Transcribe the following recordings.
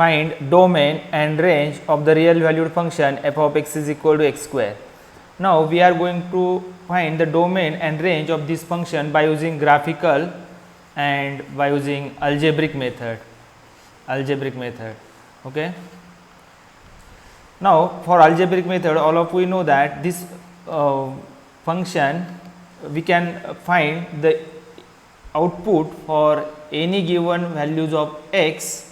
find domain and range of the real valued function f of x is equal to x square. Now we are going to find the domain and range of this function by using graphical and by using algebraic method. Okay. Now for algebraic method, all of we know that this function we can find the output for any given values of x.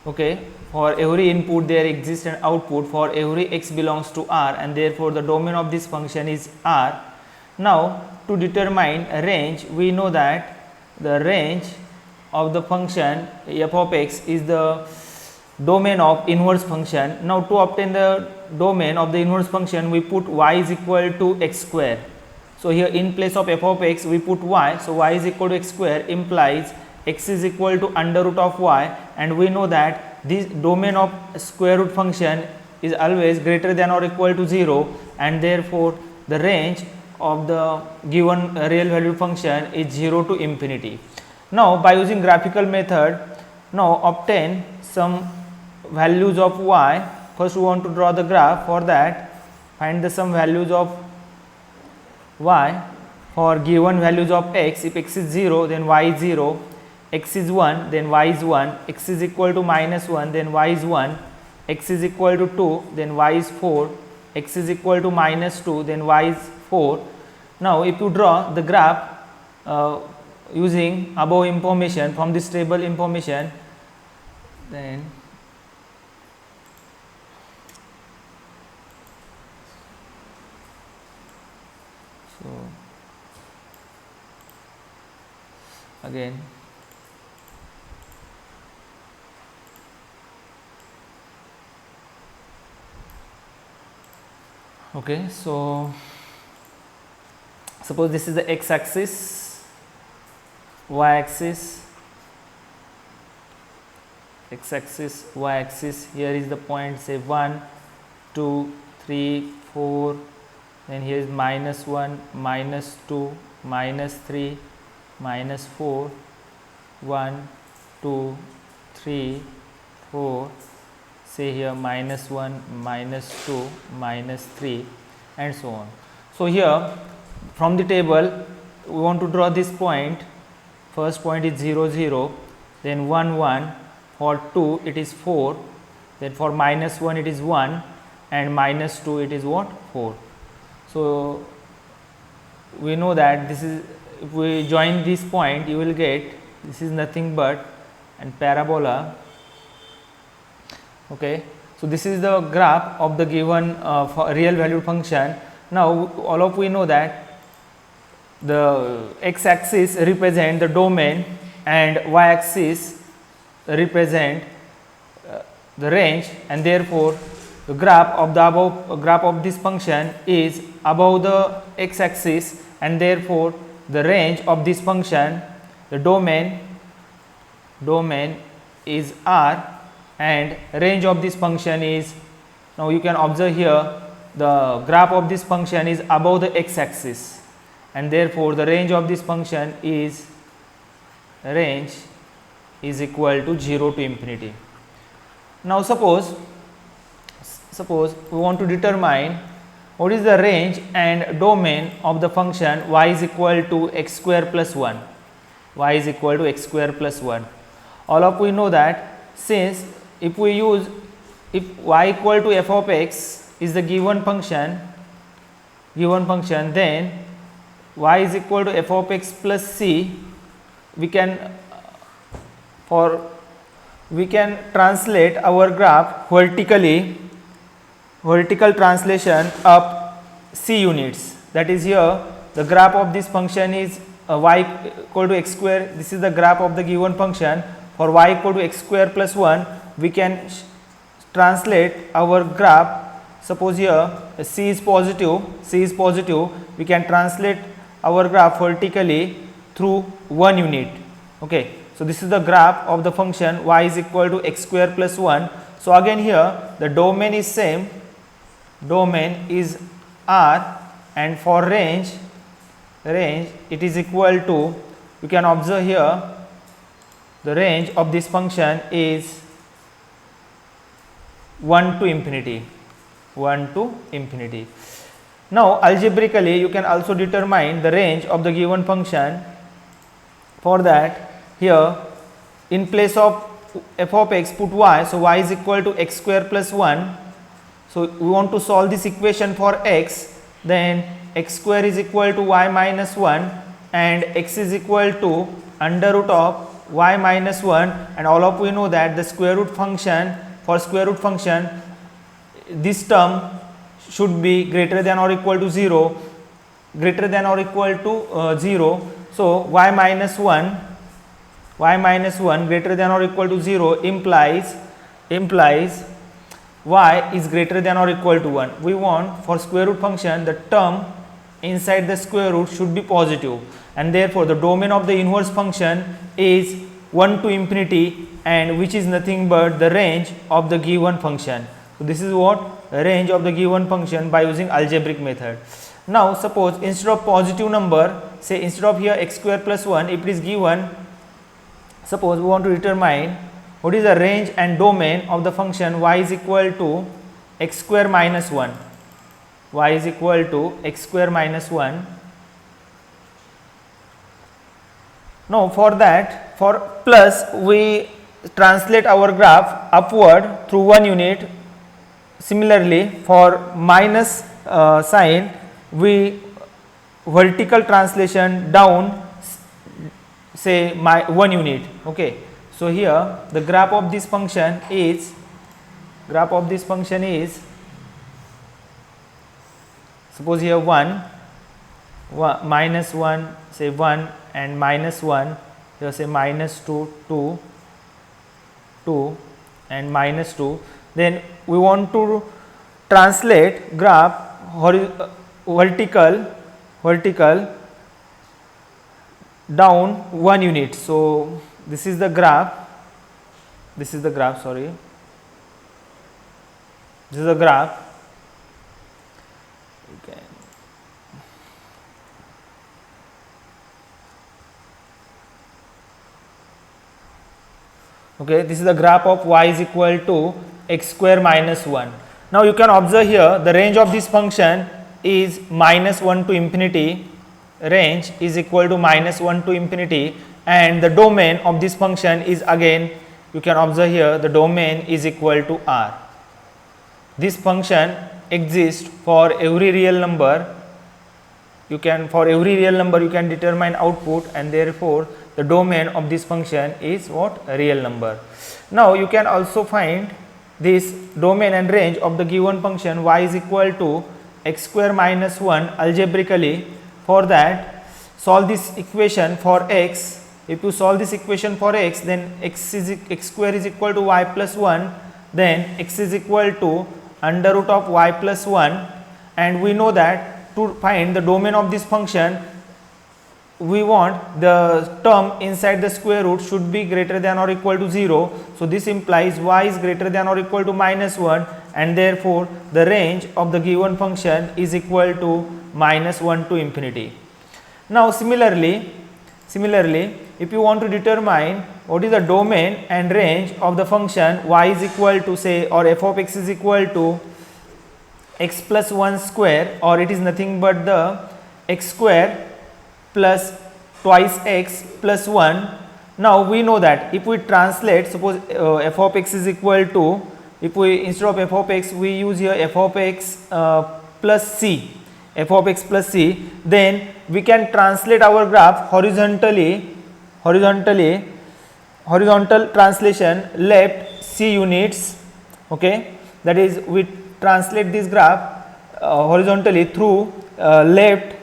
Okay, for every input there exists an output for every x belongs to R, and therefore the domain of this function is R. Now to determine a range, we know that the range of the function f of x is the domain of inverse function. Now to obtain the domain of the inverse function, we put y is equal to x square. So here in place of f of x we put y, so y is equal to x square implies x is equal to under root of y, and we know that this domain of square root function is always greater than or equal to 0, and therefore the range of the given real value function is 0 to infinity. Now by using graphical method, now obtain some values of y. First we want to draw the graph. For that, find the some values of y for given values of x. If x is 0, then y is 0, x is 1, then y is 1, x is equal to minus 1, then y is 1, x is equal to 2, then y is 4, x is equal to minus 2, then y is 4. Now if you draw the graph using above information, from this table information, then so again okay, so suppose this is the x axis, y axis, x axis, y axis. Here is the point, say 1, 2, 3, 4, then here is minus 1, minus 2, minus 3, minus 4, 1, 2, 3, 4, say here minus 1, minus 2, minus 3, and so on. So here from the table we want to draw this point. First point is 0, 0, then 1, 1, for 2 it is 4, then for minus 1 it is 1, and minus 2 it is what? 4. So we know that this is, if we join this point, you will get this is nothing but and parabola. Okay, so this is the graph of the given real value function. Now all of we know that the x axis represent the domain and y axis represent the range, and therefore the graph of the above graph of this function is above the x axis, and therefore the range of this function, the domain is R, and range of this function is, now you can observe here the graph of this function is above the x axis, and therefore the range of this function is equal to 0 to infinity. Now suppose we want to determine what is the range and domain of the function y is equal to x square plus 1. Y is equal to x square plus 1. All of we know that since if we use, if y equal to f of x is the given function, then y is equal to f of x plus c, we can translate our graph vertically, vertical translation up c units. That is, here the graph of this function is y equal to x square. This is the graph of the given function. For y equal to x square plus 1, we can translate our graph. Suppose here c is positive, we can translate our graph vertically through 1 unit. Okay, so this is the graph of the function y is equal to x square plus 1. So again here the domain is same, domain is R, and for range it is equal to, you can observe here the range of this function is 1 to infinity, 1 to infinity. Now algebraically you can also determine the range of the given function. For that, here in place of f of x put y, so y is equal to x square plus 1. So we want to solve this equation for x, then x square is equal to y minus 1 and x is equal to under root of y minus 1, and all of we know that the square root function, for square root function this term should be greater than or equal to 0, greater than or equal to 0. So y minus 1 greater than or equal to 0 implies y is greater than or equal to 1. We want for square root function the term inside the square root should be positive, and therefore the domain of the inverse function is 1 to infinity, and which is nothing but the range of the given function. So this is what range of the given function by using algebraic method. Now suppose instead of positive number, say instead of here x square plus 1, if it is given, suppose we want to determine what is the range and domain of the function y is equal to x square minus 1, y is equal to x square minus 1. Now for that, for plus we translate our graph upward through 1 unit. Similarly for minus sign, we vertical translation down, say 1 unit. Okay, so here the graph of this function is suppose here 1 minus 1, say 1 and minus 1, here say minus 2 2 and minus 2. Then we want to translate graph vertical down 1 unit. So this is the graph, sorry, this is the graph. Okay, this is the graph of y is equal to x square minus 1. Now you can observe here the range of this function is minus 1 to infinity, range is equal to minus 1 to infinity, and the domain of this function is, again you can observe here, the domain is equal to R. This function exists for every real number. For every real number you can determine output, and therefore the domain of this function is what? A real number. Now you can also find this domain and range of the given function y is equal to x square minus 1 algebraically. For that, solve this equation for x. If you solve this equation for x, then x square is equal to y plus 1, then x is equal to under root of y plus 1, and we know that to find the domain of this function, we want the term inside the square root should be greater than or equal to 0. So this implies y is greater than or equal to minus 1, and therefore the range of the given function is equal to minus 1 to infinity. Now similarly, if you want to determine what is the domain and range of the function y is equal to, say, or f of x is equal to x plus 1 square, or it is nothing but the x square plus twice x plus 1. Now we know that if we translate, suppose f of x is equal to, if we instead of f of x we use here f of x plus c, then we can translate our graph horizontal translation left c units. Okay, that is we translate this graph horizontally through left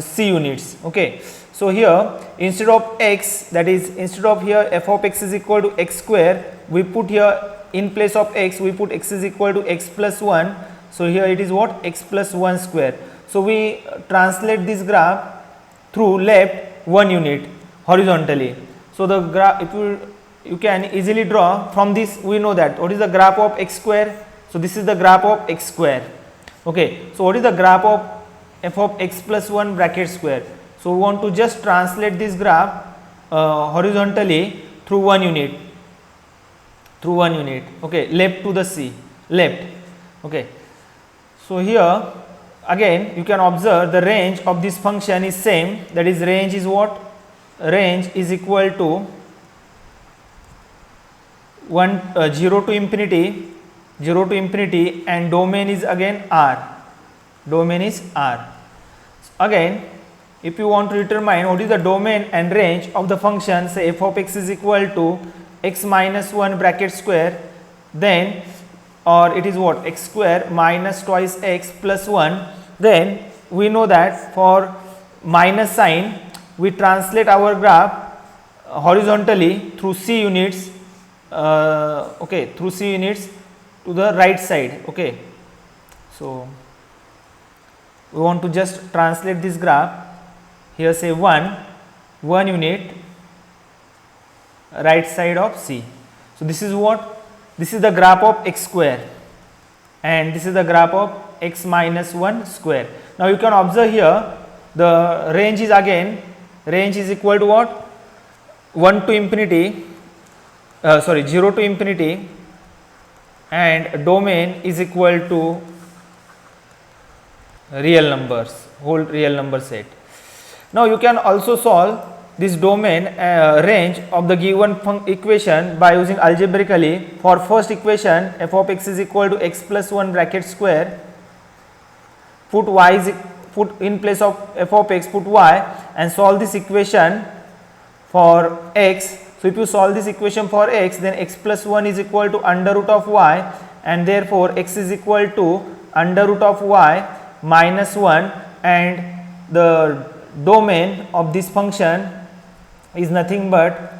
c units. Okay, so here instead of x, that is instead of here f of x is equal to x square, we put here in place of x we put x is equal to x plus 1. So here it is what? X plus 1 square. So we translate this graph through left 1 unit horizontally. So the graph, if you can easily draw from this, we know that what is the graph of x square. So this is the graph of x square. Okay, so what is the graph of f of x plus 1 bracket square? So we want to just translate this graph horizontally through 1 unit. through 1 unit. Okay, left to the C, left. Okay, so here again you can observe the range of this function is same, that is range is what? Range is equal to 0 to infinity, 0 to infinity, and domain is again R, domain is R. So again, if you want to determine what is the domain and range of the function, say f of x is equal to x minus 1 bracket square, then or it is what, x square minus twice x plus 1, then we know that for minus sign we translate our graph horizontally through C units, okay, through C units to the right side. Okay, so we want to just translate this graph here, say 1 unit right side of C. So this is what? This is the graph of x square and this is the graph of x minus 1 square. Now you can observe here the range is again, range is equal to what? 1 to infinity, 0 to infinity, and domain is equal to real numbers, whole real number set. Now you can also solve this domain range of the given equation by using algebraically. For first equation, f of x is equal to x plus 1 bracket square, put y is, put in place of f of x, put y, and solve this equation for x. So if you solve this equation for x, then x plus 1 is equal to under root of y, and therefore x is equal to under root of y minus 1, and the domain of this function is nothing but,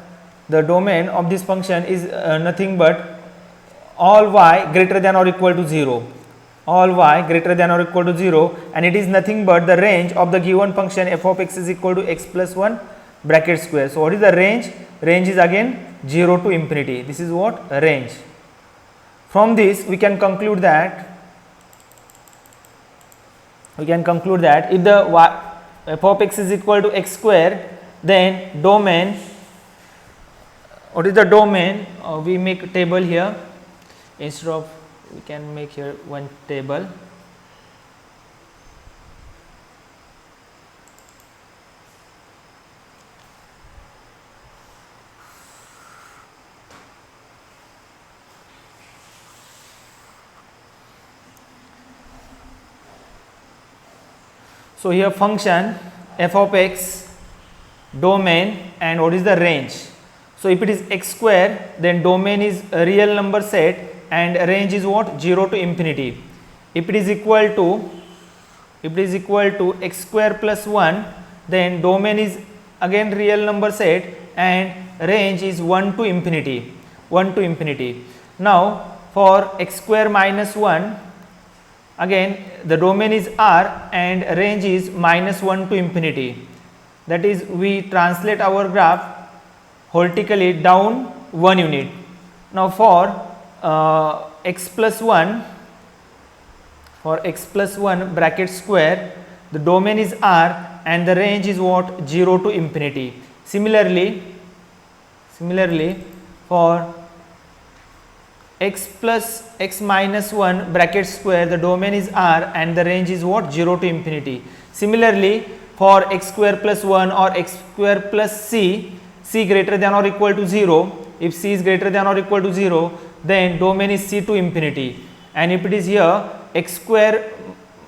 the domain of this function is nothing but all y greater than or equal to 0, all y greater than or equal to 0, and it is nothing but the range of the given function f of x is equal to x plus 1 bracket square. So what is the range? Range is again 0 to infinity. This is what? Range. From this we can conclude that if the f of x is equal to x square, then domain, what is the domain? We make a table here, instead of, we can make here one table. So here function f of x, domain, and what is the range? So if it is x square, then domain is a real number set and range is what? 0 to infinity. If it is equal to x square plus 1, then domain is again real number set and range is 1 to infinity, 1 to infinity. Now for x square minus 1, again the domain is R and range is minus 1 to infinity. That is, we translate our graph vertically down 1 unit. Now for x plus 1, for x plus 1 bracket square, the domain is R and the range is what? 0 to infinity. Similarly for x plus x minus 1 bracket square, the domain is R and the range is what? 0 to infinity. Similarly for x square plus 1 or x square plus c, c greater than or equal to 0, if c is greater than or equal to 0, then domain is c to infinity. And if it is here x square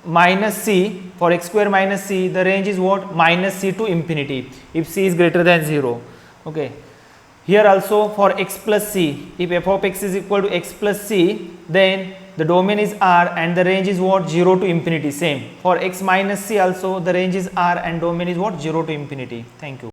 minus c, for x square minus c, the range is what? Minus c to infinity, if c is greater than 0. Okay. Here also for x plus c, if f of x is equal to x plus c, then the domain is R and the range is what? 0 to infinity. Same for x minus c also, the range is R and domain is what? 0 to infinity. Thank you.